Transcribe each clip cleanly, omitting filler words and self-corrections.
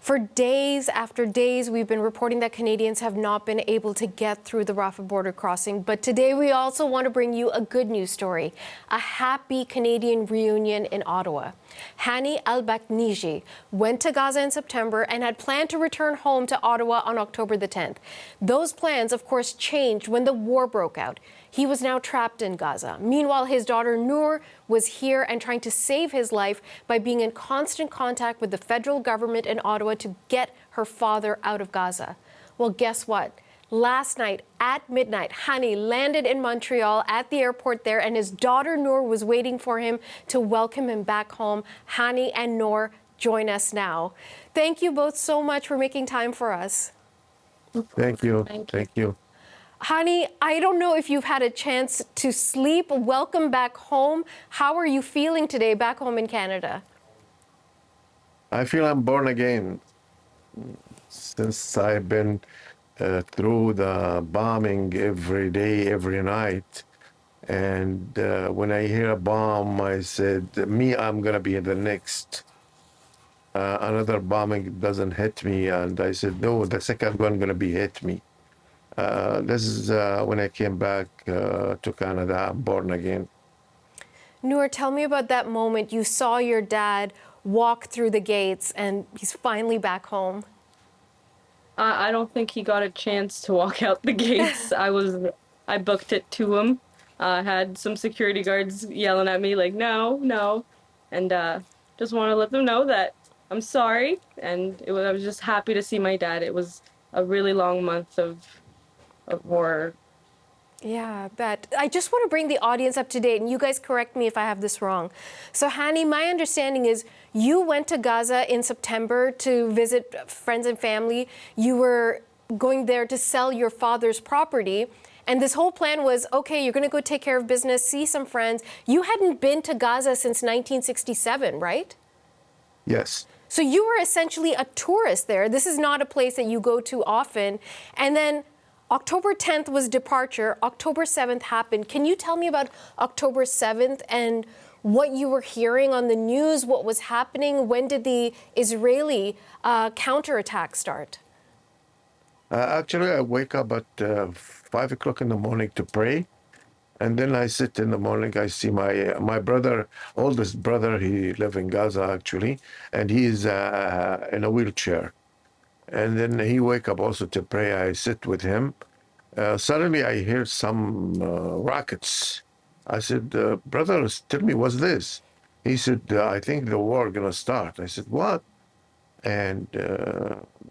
For days after days, we've been reporting that Canadians have not been able to get through the Rafah border crossing. But today we also want to bring you a good news story, a happy Canadian reunion in Ottawa. Hany el Batnigi went to Gaza in September and had planned to return home to Ottawa on October the 10th. Those plans, of course, changed when the war broke out. He was now trapped in Gaza. Meanwhile, his daughter Nour was here and trying to save his life by being in constant contact with the federal government in Ottawa to get her father out of Gaza. Well, guess what? Last night at midnight, Hany landed in Montreal at the airport there, and his daughter Nour was waiting for him to welcome him back home. Hany and Nour join us now. Thank you both so much for making time for us. Thank you. Thank you. Hany, I don't know if you've had a chance to sleep. Welcome back home. How are you feeling today back home in Canada? I feel I'm born again since I've been through the bombing every day, every night. And when I hear a bomb, I said, I'm going to be the next. Another bombing doesn't hit me. And I said, no, the second one going to be hit me. This is when I came back to Canada. I'm born again. Nour, tell me about that moment you saw your dad walk through the gates and he's finally back home. I don't think he got a chance to walk out the gates. I booked it to him. I had some security guards yelling at me like, no, no. And just want to let them know that I'm sorry. And I was just happy to see my dad. It was a really long month of horror. Yeah, I bet. I just want to bring the audience up to date, and you guys correct me if I have this wrong. So, Hany, my understanding is you went to Gaza in September to visit friends and family. You were going there to sell your father's property, and this whole plan was, okay, you're going to go take care of business, see some friends. You hadn't been to Gaza since 1967, right? Yes. So you were essentially a tourist there. This is not a place that you go to often. And then October 10th was departure. October 7th happened. Can you tell me about October 7th and what you were hearing on the news, what was happening? When did the Israeli counterattack start? Actually, I wake up at 5 o'clock in the morning to pray. And then I sit in the morning, I see my brother, oldest brother, he lives in Gaza actually, and he is in a wheelchair. And then he wake up also to pray. I sit with him. Suddenly I hear some rockets. I said, brother, tell me, what's this? He said, I think the war gonna start. I said, what? And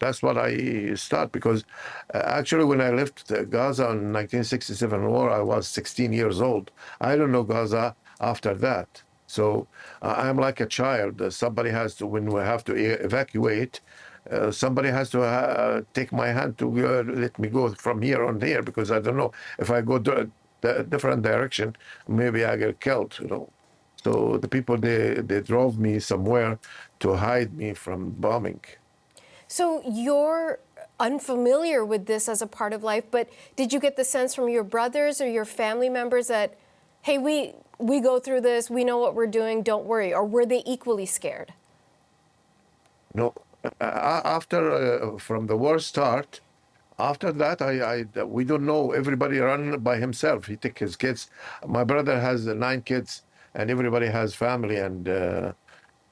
that's what I start, because actually when I left Gaza in 1967 war, I was 16 years old. I don't know Gaza after that. So I'm like a child. Somebody has to, when we have to evacuate, somebody has to take my hand to let me go from here on there, because I don't know if I go a different direction, maybe I get killed, you know. So the people, they drove me somewhere to hide me from bombing. So you're unfamiliar with this as a part of life, but did you get the sense from your brothers or your family members that, hey, we go through this, we know what we're doing, don't worry, or were they equally scared? No. After from the war start, after that, we don't know. Everybody run by himself. He take his kids. My brother has 9 kids, and everybody has family, and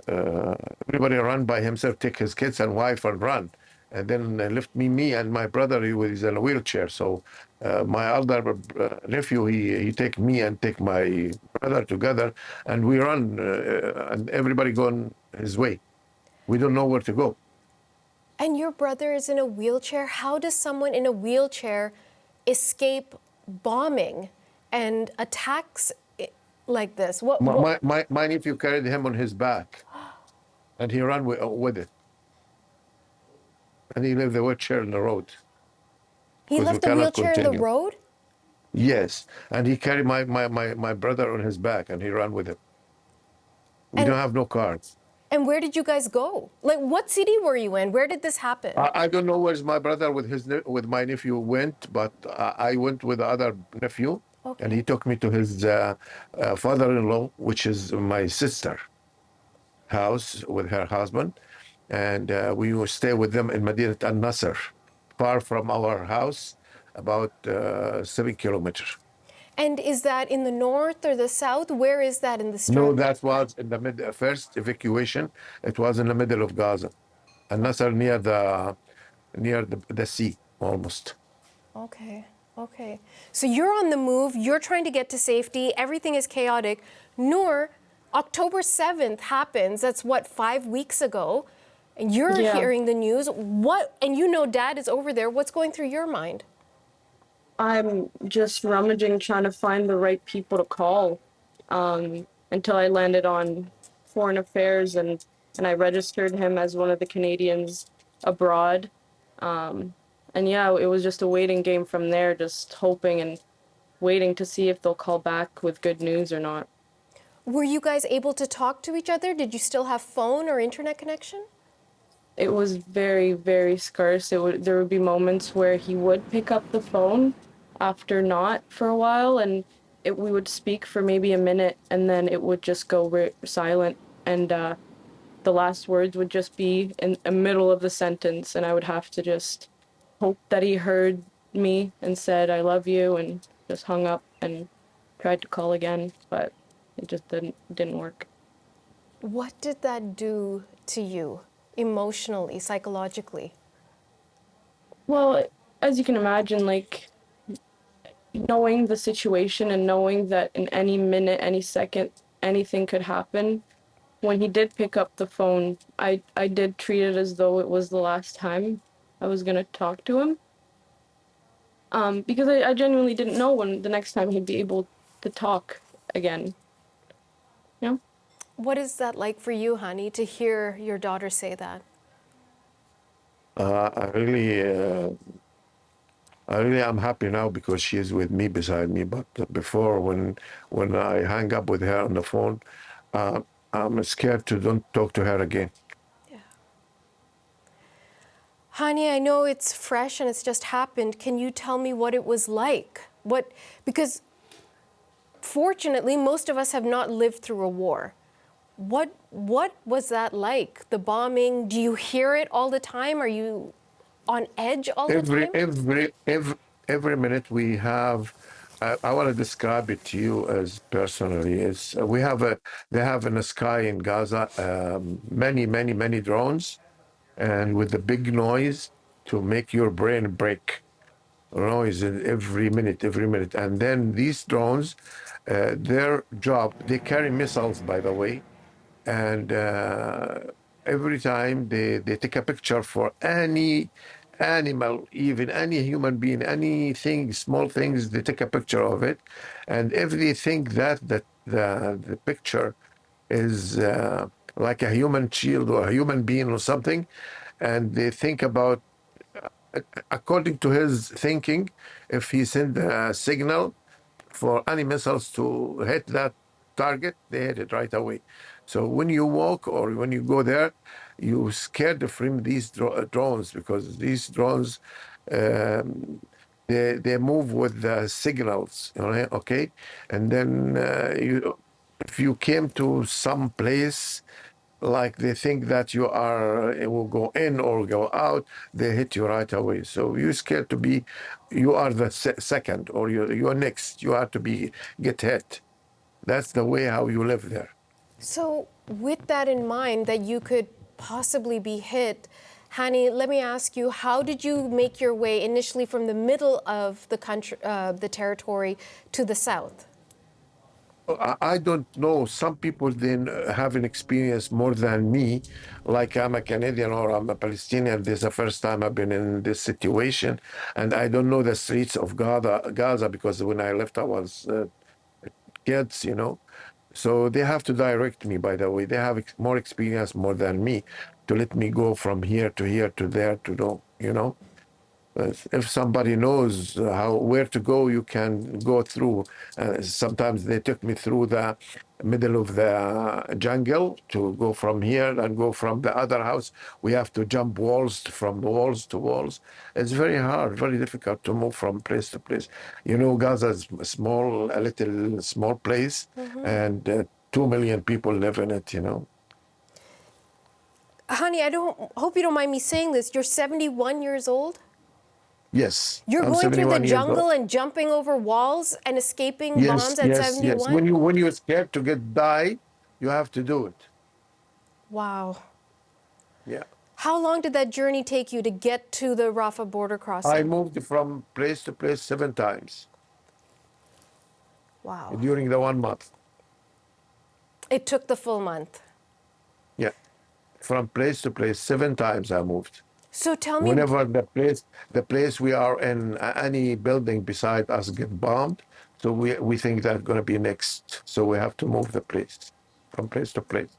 everybody run by himself. Take his kids and wife and run, and then left me and my brother. He was in a wheelchair. So my elder nephew, he take me and take my brother together, and we run, and everybody going his way. We don't know where to go. And your brother is in a wheelchair. How does someone in a wheelchair escape bombing and attacks like this? My nephew carried him on his back, and he ran with it. And he left the wheelchair in the road. He left the wheelchair in the road? Yes, and he carried my brother on his back, and he ran with him. We don't have no cars. And where did you guys go? Like, what city were you in? Where did this happen? I don't know where's my brother with my nephew went, but I went with the other nephew, okay. And he took me to his father-in-law, which is my sister, house with her husband, and we will stay with them in Madinat al-Nasr, far from our house, about 7 kilometers. And is that in the north or the south? Where is that in the No, strip? that was in the first evacuation. It was in the middle of Gaza, al-Nasr near the sea, almost. Okay, okay. So you're on the move, you're trying to get to safety, everything is chaotic. Nour, October 7th happens, that's what, 5 weeks ago, and you're Yeah. hearing the news. And you know Dad is over there, what's going through your mind? I'm just rummaging, trying to find the right people to call, until I landed on Foreign Affairs, and I registered him as one of the Canadians abroad. And yeah, it was just a waiting game from there, just hoping and waiting to see if they'll call back with good news or not. Were you guys able to talk to each other? Did you still have phone or internet connection? It was very, very scarce. There would be moments where he would pick up the phone after not for a while, and we would speak for maybe a minute, and then it would just go silent, and the last words would just be in the middle of the sentence, and I would have to just hope that he heard me and said, "I love you," and just hung up and tried to call again, but it just didn't work. What did that do to you emotionally, psychologically? Well, as you can imagine, like, knowing the situation and knowing that in any minute, any second, anything could happen. When he did pick up the phone, I did treat it as though it was the last time I was gonna talk to him. Because I genuinely didn't know when the next time he'd be able to talk again. You know? What is that like for you, Hany, to hear your daughter say that? I really am happy now because she is with me, beside me. But before, when I hang up with her on the phone, I'm scared to don't talk to her again. Hany, I know it's fresh and it's just happened. Can you tell me what it was like? Because fortunately, most of us have not lived through a war. What was that like? The bombing, do you hear it all the time? Are you on edge all the time? Every minute we have. I want to describe it to you as personally. It's they have in the sky in Gaza many drones, and with the big noise to make your brain break. Noise every minute, and then these drones, their job, they carry missiles, by the way, and every time they take a picture for any animal, even any human being, anything, small things, they take a picture of it, and if they think that the picture is like a human shield or a human being or something, and they think about, according to his thinking, if he send a signal for any missiles to hit that target, they hit it right away. So when you walk or when you go there, you're scared from these drones, because these drones, they move with the signals, okay? And then if you came to some place, like they think that it will go in or go out, they hit you right away. So you're scared to be, you are the second, or you're next. You are to get hit. That's the way how you live there. So with that in mind, that you could possibly be hit, Hany, let me ask you, how did you make your way initially from the middle of the country, the territory, to the south? I don't know. Some people then have an experience more than me. Like, I'm a Canadian or I'm a Palestinian. This is the first time I've been in this situation, and I don't know the streets of Gaza, because when I left, I was kids, So they have to direct me. By the way, they have more experience more than me to let me go from here to there to know. If somebody knows where to go, you can go through. Sometimes they took me through the middle of the jungle to go from here and go from the other house. We have to jump walls, from walls to walls. It's very hard, very difficult to move from place to place. Gaza is a little small place, and 2 million people live in it. Honey, I hope you don't mind me saying this. You're 71 years old? Yes, You're I'm going through the 71 years old. jungle and jumping over walls and escaping Yes, bombs at yes, yes. 71? When you're scared to get die, you have to do it. Wow. Yeah. How long did that journey take you to get to the Rafah border I crossing? moved from place to place 7 times Wow. during the 1 month. It took the full month. Yeah. From place to place 7 times I moved. So tell me, Whenever the place we are in, any building beside us get bombed, so we think that's going to be next. So we have to move the place from place to place.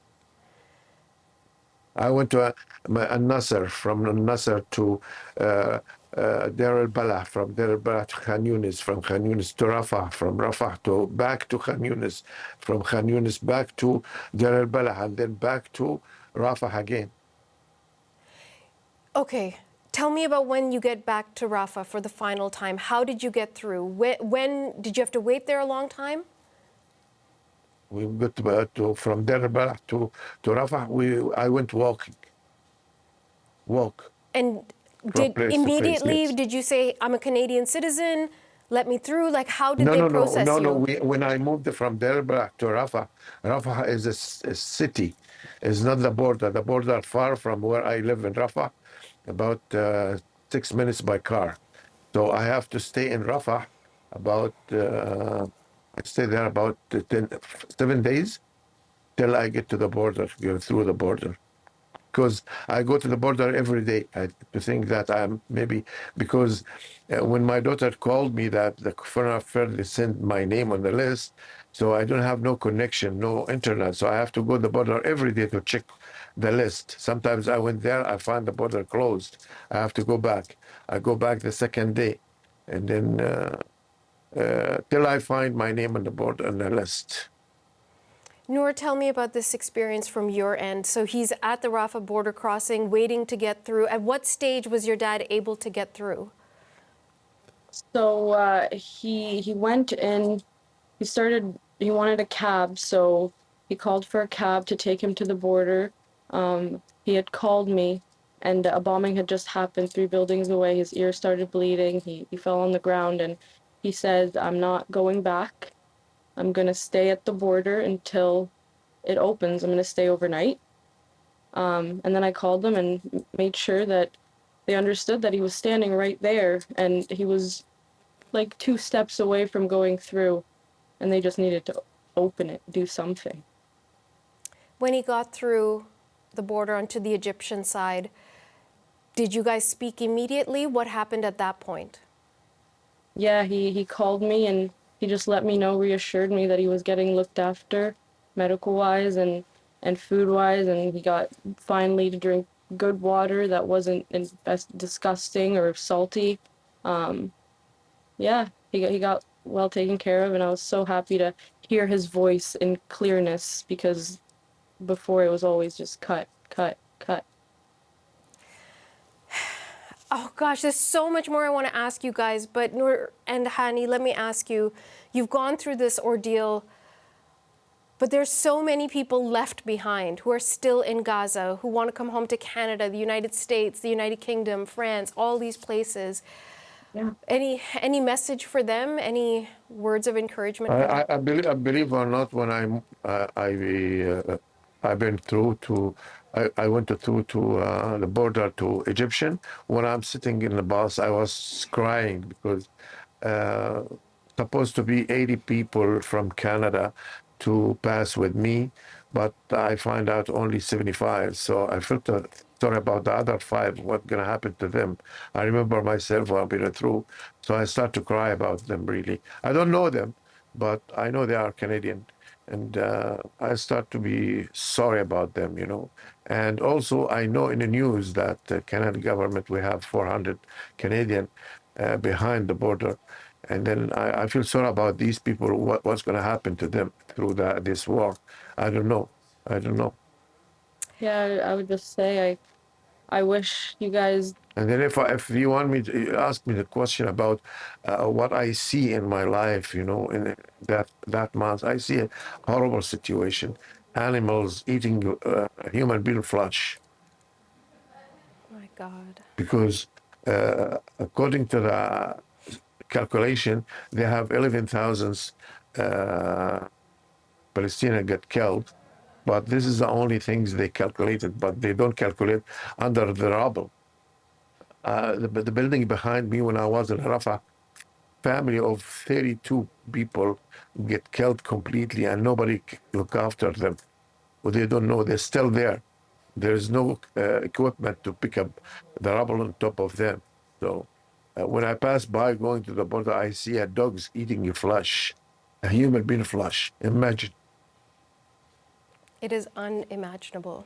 I went to Nasser, from Nasser to Deir el-Balah, from Deir el-Balah to Khan Yunis, from Khan Yunis to Rafah, from Rafah to back to Khan Yunis, from Khan Yunis back to Deir el-Balah, and then back to Rafah again. okay, tell me about when you get back to Rafah for the final time. How did you get through? When did you have to wait there a long time? We got from Deir el-Balah to Rafah. I went walking. And From did place to place, immediately yes. did you say, I'm a Canadian citizen, let me through? Like, how did they process you? No. When I moved from Deir el-Balah to Rafah, Rafah is a city. It's not the border. The border far from where I live in Rafah, about 6 minutes by car. So I have to stay in Rafah about, I stay there about 7 days till I get to the border, go through the border. Because I go to the border every day. I think that I'm maybe, because when my daughter called me that the foreign affairs, they sent my name on the list, so I don't have no connection, no internet, so I have to go to the border every day to check the list. Sometimes I went there, I find the border closed. I have to go back. I go back the second day, and then till I find my name on the border on the list. Nour, tell me about this experience from your end. So he's at the Rafah border crossing, waiting to get through. At what stage was your dad able to get through? So he went in. He wanted a cab, so he called for a cab to take him to the border. He had called me, and a bombing had just happened 3 buildings away. His ear started bleeding. He fell on the ground, and he said, I'm not going back. I'm going to stay at the border until it opens. I'm going to stay overnight. And then I called them and made sure that they understood that he was standing right there, and he was like 2 steps away from going through, and they just needed to open it, do something. When he got through the border onto the Egyptian side, did you guys speak immediately? What happened at that point? Yeah, he called me, and he just let me know, reassured me that he was getting looked after medical-wise and food-wise, and he got finally to drink good water that wasn't disgusting or salty. Yeah, he got well taken care of, and I was so happy to hear his voice in clearness, because before it was always just cut, cut, cut. Oh gosh, there's so much more I want to ask you guys, but Nour and Hany, let me ask you, you've gone through this ordeal, but there's so many people left behind who are still in Gaza, who want to come home to Canada, the United States, the United Kingdom, France, all these places. Yeah. Mm-hmm. Any message for them? Any words of encouragement for them? I believe or not, when I've been through to, I went through to the border to Egyptian. When I'm sitting in the bus, I was crying because supposed to be 80 people from Canada to pass with me, but I find out only 75. So I felt sorry about the other 5. What's gonna happen to them? I remember myself when I've been through, so I start to cry about them. Really, I don't know them, but I know they are Canadian, and I start to be sorry about them, And also, I know in the news that the Canadian government, we have 400 Canadian behind the border. And then I feel sorry about these people, what's going to happen to them through this war. I don't know. Yeah, I would just say I wish you guys. And then if you want me to ask me the question about what I see in my life, in that month, I see a horrible situation. Animals eating human being flesh. God. because according to the calculation, they have 11,000 Palestinians get killed, but this is the only things they calculated, but they don't calculate under the rubble. The building behind me when I was in Rafah, family of 32 people get killed completely and nobody look after them. Well, they don't know, they're still there. There is no equipment to pick up the rubble on top of them. So when I pass by going to the border, I see a dog's eating a flesh, a human being flesh. Imagine. It is unimaginable.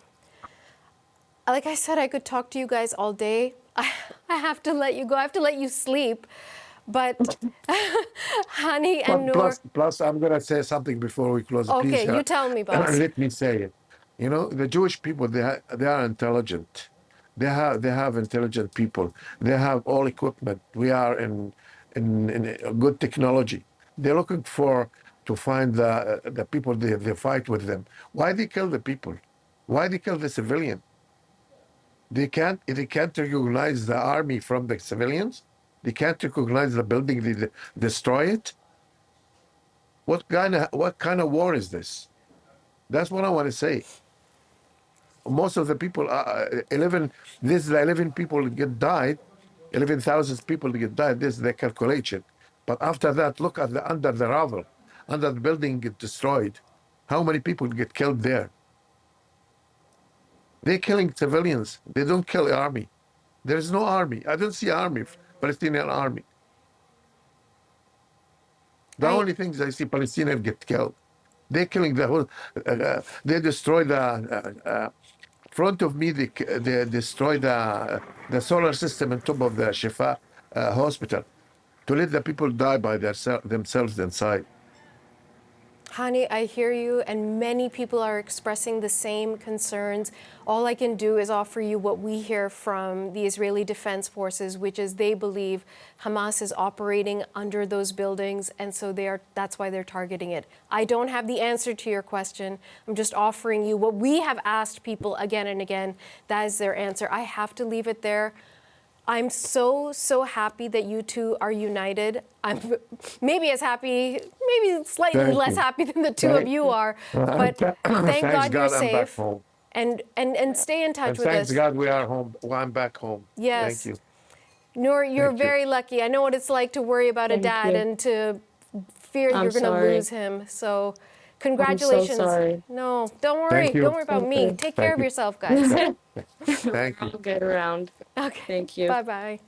Like I said, I could talk to you guys all day. I have to let you go. I have to let you sleep. But Hany and Nour. Plus, I'm going to say something before we close. Okay, Please, you tell me, boss. let me say it. You know, the Jewish people, they are intelligent. They have intelligent people. They have all equipment. We are in good technology. They're looking to find the people they fight with them. Why they kill the people? Why they kill the civilian? They can't recognize the army from the civilians. They can't recognize the building. They destroy it. What kind of war is this? That's what I want to say. Most of the people, 11 people get died, 11,000 people get died. This is the calculation. But after that, look at under the rubble, under the building get destroyed. How many people get killed there? They're killing civilians. They don't kill army. There is no army. I don't see army, Palestinian army. The only things I see Palestinians get killed. They're killing the whole. They destroy the front of me. They destroy the solar system on top of the Shifa hospital to let the people die by themselves inside. Hany, I hear you, and many people are expressing the same concerns. All I can do is offer you what we hear from the Israeli Defense Forces, which is they believe Hamas is operating under those buildings, and so that's why they're targeting it. I don't have the answer to your question. I'm just offering you what we have asked people again and again. That is their answer. I have to leave it there. I'm so happy that you two are united. I'm maybe as happy, maybe slightly less happy than the two of you are, but thank God you're safe. And stay in touch with us. Thanks God we are home. Well, I'm back home. Yes. Thank you. Nour, you're very lucky. I know what it's like to worry about a dad and to fear you're going to lose him. So congratulations. I'm so sorry. No, don't worry. Don't worry about me. Take care of yourself, guys. Thank you. I'll get around. Okay. Thank you. Bye-bye.